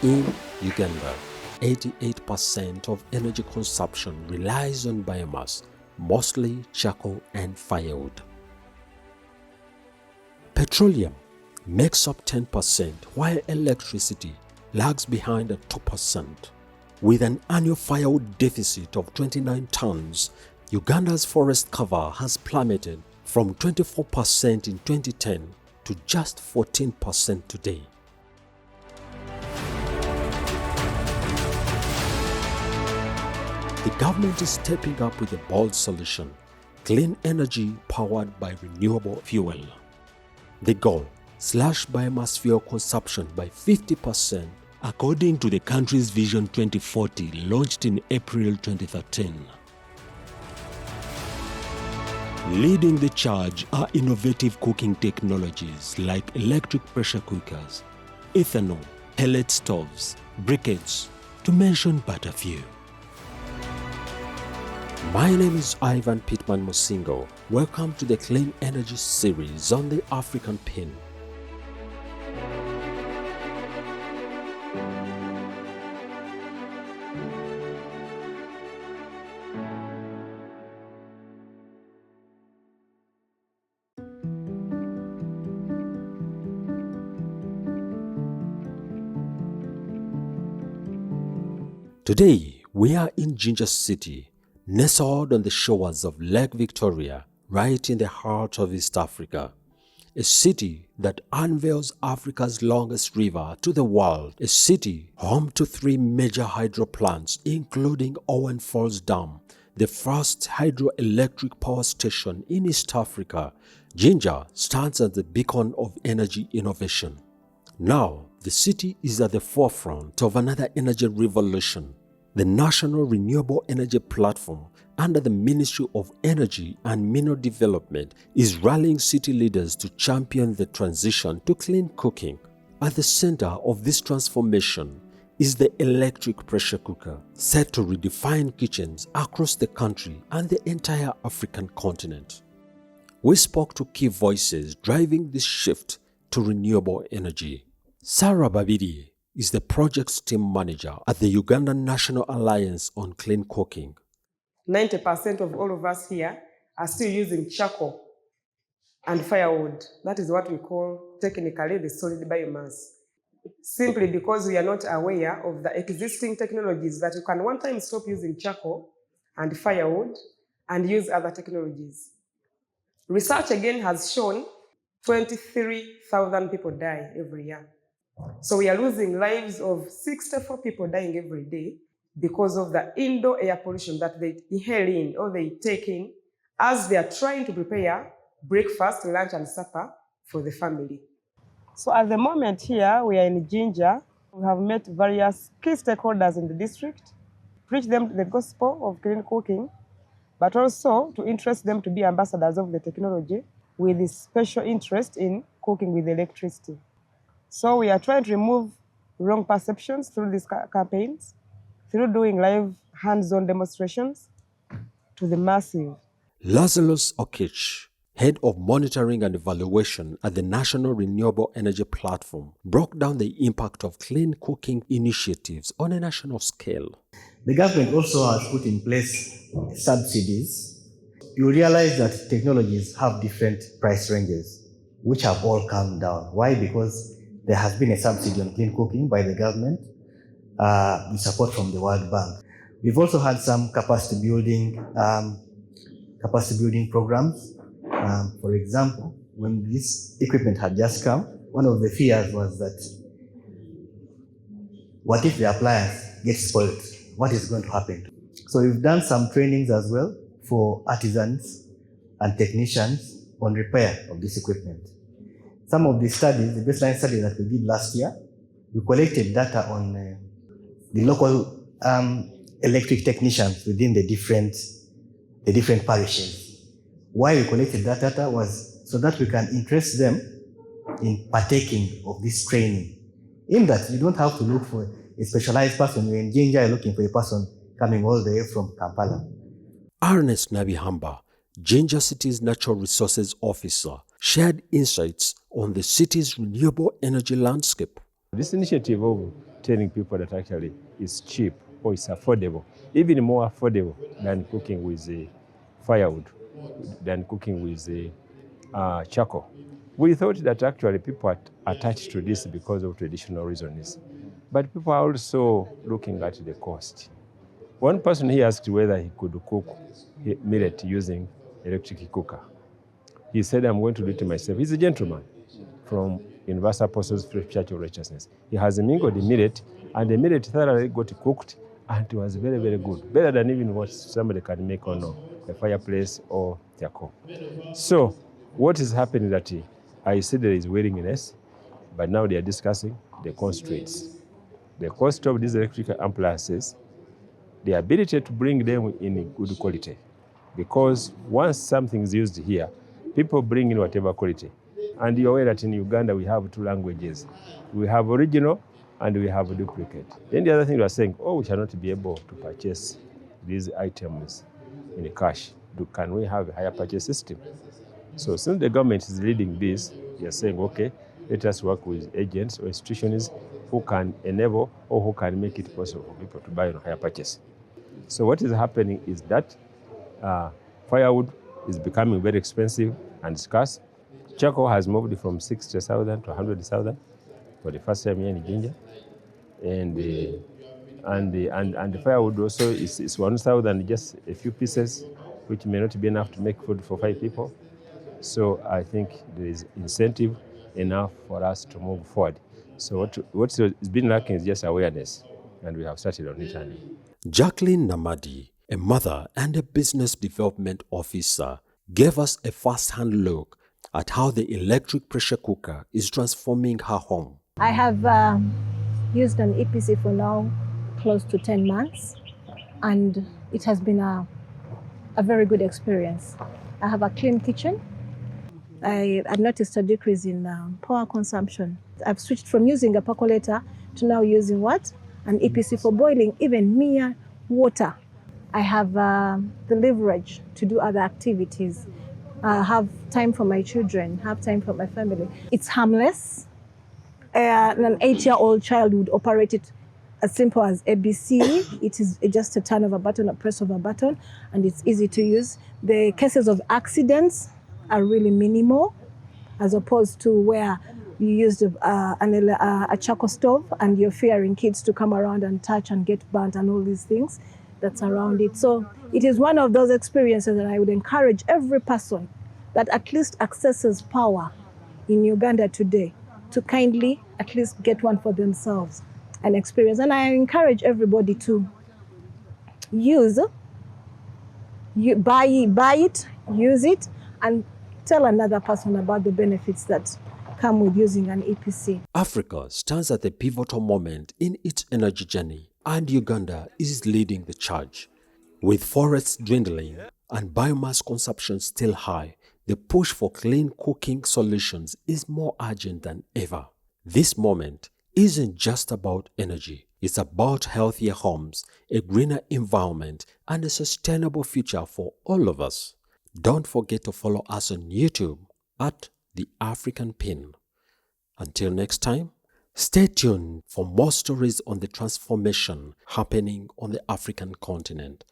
In Uganda, 88% of energy consumption relies on biomass, mostly charcoal and firewood. Petroleum makes up 10%, while electricity lags behind at 2%. With an annual firewood deficit of 29 tons, Uganda's forest cover has plummeted from 24% in 2010 to just 14% today. The government is stepping up with a bold solution: clean energy powered by renewable fuel. The goal: slash biomass fuel consumption by 50%, according to the country's Vision 2040 launched in April 2013. Leading the charge are innovative cooking technologies like electric pressure cookers, ethanol, pellet stoves, briquettes, to mention but a few. My name is Ivan Pittman Musingo. Welcome to the Clean Energy series on the African Pin. Today, we are in Jinja City, nestled on the shores of Lake Victoria, right in the heart of East Africa. A city that unveils Africa's longest river to the world. A city home to 3 major hydro plants, including Owen Falls Dam, the first hydroelectric power station in East Africa. Jinja stands as the beacon of energy innovation. Now, the city is at the forefront of another energy revolution. The National Renewable Energy Platform, under the Ministry of Energy and Mineral Development, is rallying city leaders to champion the transition to clean cooking. At the center of this transformation is the electric pressure cooker, set to redefine kitchens across the country and the entire African continent. We spoke to key voices driving this shift to renewable energy. Sarah Babiri is the project's team manager at the Ugandan National Alliance on Clean Cooking. 90% of all of us here are still using charcoal and firewood. That is what we call technically the solid biomass. Simply because we are not aware of the existing technologies that you can one time stop using charcoal and firewood and use other technologies. Research again has shown 23,000 people die every year. So we are losing lives of 64 people dying every day because of the indoor air pollution that they inhale in or they take in as they are trying to prepare breakfast, lunch, and supper for the family. So at the moment here, we are in Jinja. We have met various key stakeholders in the district, preach them the gospel of clean cooking, but also to interest them to be ambassadors of the technology with a special interest in cooking with electricity. So we are trying to remove wrong perceptions through these campaigns, through doing live hands-on demonstrations to the massive. Lazarus Okich, head of monitoring and evaluation at the National Renewable Energy Platform, broke down the impact of clean cooking initiatives on a national scale. The government also has put in place subsidies. You realize that technologies have different price ranges, which have all come down. Why? Because there has been a subsidy on clean cooking by the government with support from the World Bank. We've also had some capacity building programs. For example, when this equipment had just come, one of the fears was that what if the appliance gets spoiled? What is going to happen? So we've done some trainings as well for artisans and technicians on repair of this equipment. Some of the studies, the baseline study that we did last year, we collected data on the local electric technicians within the different parishes. Why we collected that data was so that we can interest them in partaking of this training. In that, you don't have to look for a specialized person. You're in Jinja, you're looking for a person coming all the way from Kampala. Ernest Nabihamba, Jinja City's Natural Resources Officer, shared insights on the city's renewable energy landscape. This initiative of telling people that actually it's cheap or it's affordable, even more affordable than cooking with firewood, than cooking with charcoal. We thought that actually people are attached to this because of traditional reasons, but people are also looking at the cost. One person he asked whether he could cook millet using electric cooker. He said, I'm going to do it myself. He's a gentleman from Universal Apostles Church of Righteousness. He has mingled the millet, and the millet thoroughly got cooked, and it was very, very good. Better than even what somebody can make on a fireplace or charcoal. So what is happening that I said there is willingness, but now they are discussing the constraints. The cost of these electrical appliances, the ability to bring them in good quality. Because once something is used here, people bring in whatever quality. And you're aware that in Uganda we have two languages. We have original and we have duplicate. Then the other thing we are saying, we shall not be able to purchase these items in cash. Can we have a higher purchase system? So since the government is leading this, they are saying, okay, let us work with agents or institutions who can enable or who can make it possible for people to buy on higher purchase. So what is happening is that firewood is becoming very expensive and scarce. Charcoal has moved from 60,000 to 100,000 for the first time here in Jinja. And the firewood also is 1,000, just a few pieces, which may not be enough to make food for 5 people. So I think there is incentive enough for us to move forward. So what's been lacking is just awareness, and we have started on it. Jacqueline Namadi, a mother and a business development officer, gave us a first-hand look at how the electric pressure cooker is transforming her home. I have used an EPC for now close to 10 months, and it has been a very good experience. I have a clean kitchen. I noticed a decrease in power consumption. I've switched from using a percolator to now using what? An EPC for boiling even mere water. I have the leverage to do other activities, have time for my children, have time for my family. It's harmless. An 8-year-old child would operate it as simple as ABC. It is just a turn of a button, a press of a button, and it's easy to use. The cases of accidents are really minimal, as opposed to where you used a charcoal stove and you're fearing kids to come around and touch and get burnt and all these things that's around it. So it is one of those experiences that I would encourage every person that at least accesses power in Uganda today to kindly at least get one for themselves and experience. And I encourage everybody to buy it, use it, and tell another person about the benefits that come with using an EPC. Africa stands at a pivotal moment in its energy journey, and Uganda is leading the charge. With forests dwindling and biomass consumption still high, the push for clean cooking solutions is more urgent than ever. This moment isn't just about energy. It's about healthier homes, a greener environment, and a sustainable future for all of us. Don't forget to follow us on YouTube at The African Pin. Until next time, stay tuned for more stories on the transformation happening on the African continent.